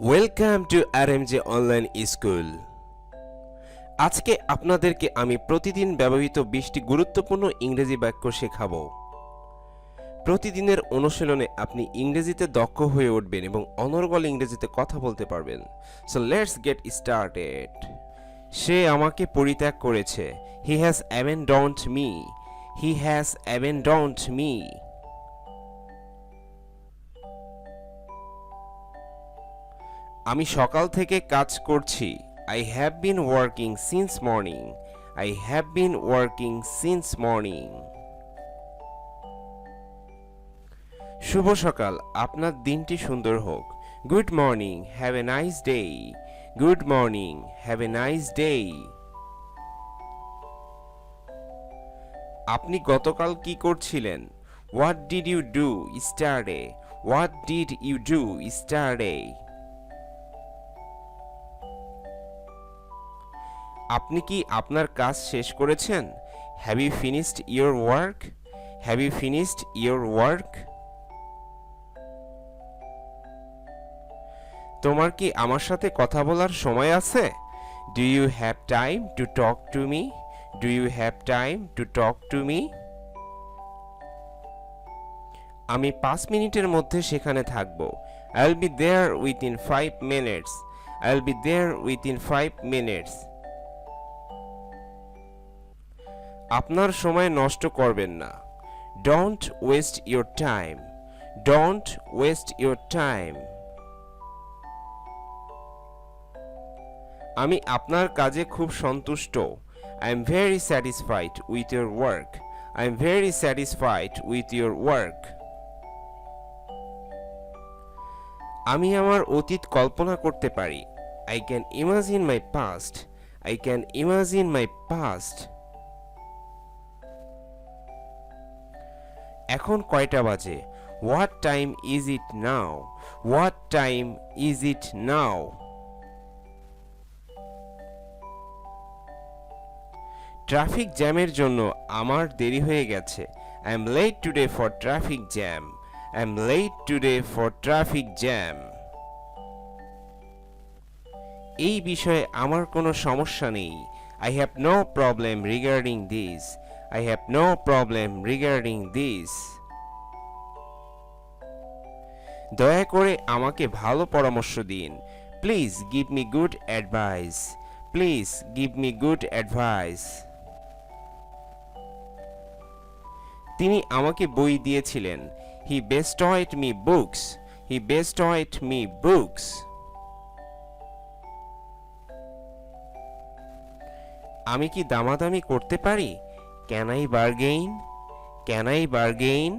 Welcome to RMJ online school. আজকে আপনাদেরকে আমি প্রতিদিন ব্যবহৃত 20টি গুরুত্বপূর্ণ ইংরেজি বাক্য শেখাবো। প্রতিদিনের অনুশীলনে আপনি ইংরেজিতে দক্ষ হয়ে উঠবেন এবং অনর্গল ইংরেজিতে কথা বলতে পারবেন। So let's get started. সে আমাকে পরিত্যাগ করেছে। He has abandoned me. He has abandoned me. আমি সকাল থেকে কাজ করছি। I have been working since morning. I have been working since morning. শুভ সকাল, আপনার দিনটি সুন্দর হোক। Good morning, have a nice day. Good morning, have a nice day. আপনি গতকাল কি করছিলেন? What did you do yesterday? What did you do yesterday? আপনি কি আপনার কাজ শেষ করেছেন? Have you finished your work? Have you finished your work? তোমার কি আমার সাথে কথা বলার সময় আছে? Do you have time to talk to me? Do you have time to talk to me? আমি 5 মিনিটের মধ্যে সেখানে থাকব। I'll be there within 5 minutes. I'll be there within 5 minutes. আপনার সময় নষ্ট করবেন না। Don't waste your time. Don't waste your time. আমি আপনার কাজে খুব সন্তুষ্ট। I am very satisfied with your work. I am very satisfied with your work. আমি আমার অতীত কল্পনা করতে পারি। I can imagine my past. I can imagine my past. এখন কয়টা বাজে? What time is it now? What time is it now? Traffic জ্যামের জন্য আমার দেরি হয়ে গেছে। I am late today for traffic jam. I am late today for traffic jam. এই বিষয়ে আমার কোনো সমস্যা নেই। I have no problem regarding this. I have no problem regarding this. দয়া করে আমাকে ভালো পরামর্শ দিন। Please give me good advice. Please give me good advice. তিনি আমাকে বই দিয়েছিলেন। He bestowed me books. He bestowed me books. আমি কি দামাদামি করতে পারি? Can I bargain? Can I bargain?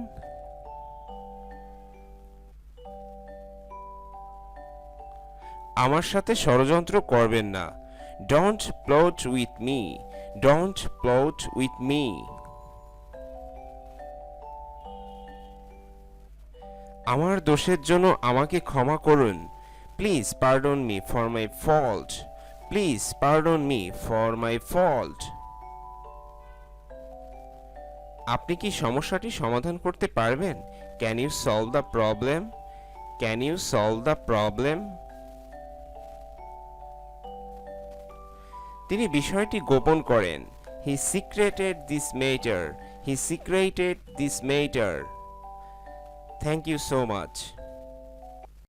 আমার সাথে ষড়যন্ত্র করবেন না। Don't plot with me. Don't plot with me. আমার দোষের জন্য আমাকে ক্ষমা করুন। Please pardon me for my fault. Please pardon me for my fault. আপনি কি সমস্যাটি সমাধান করতে পারবেন? Can you solve the problem? Can you solve the problem? তিনি বিষয়টি গোপন করেন। He secreted this matter. He secreted this matter. Thank you so much.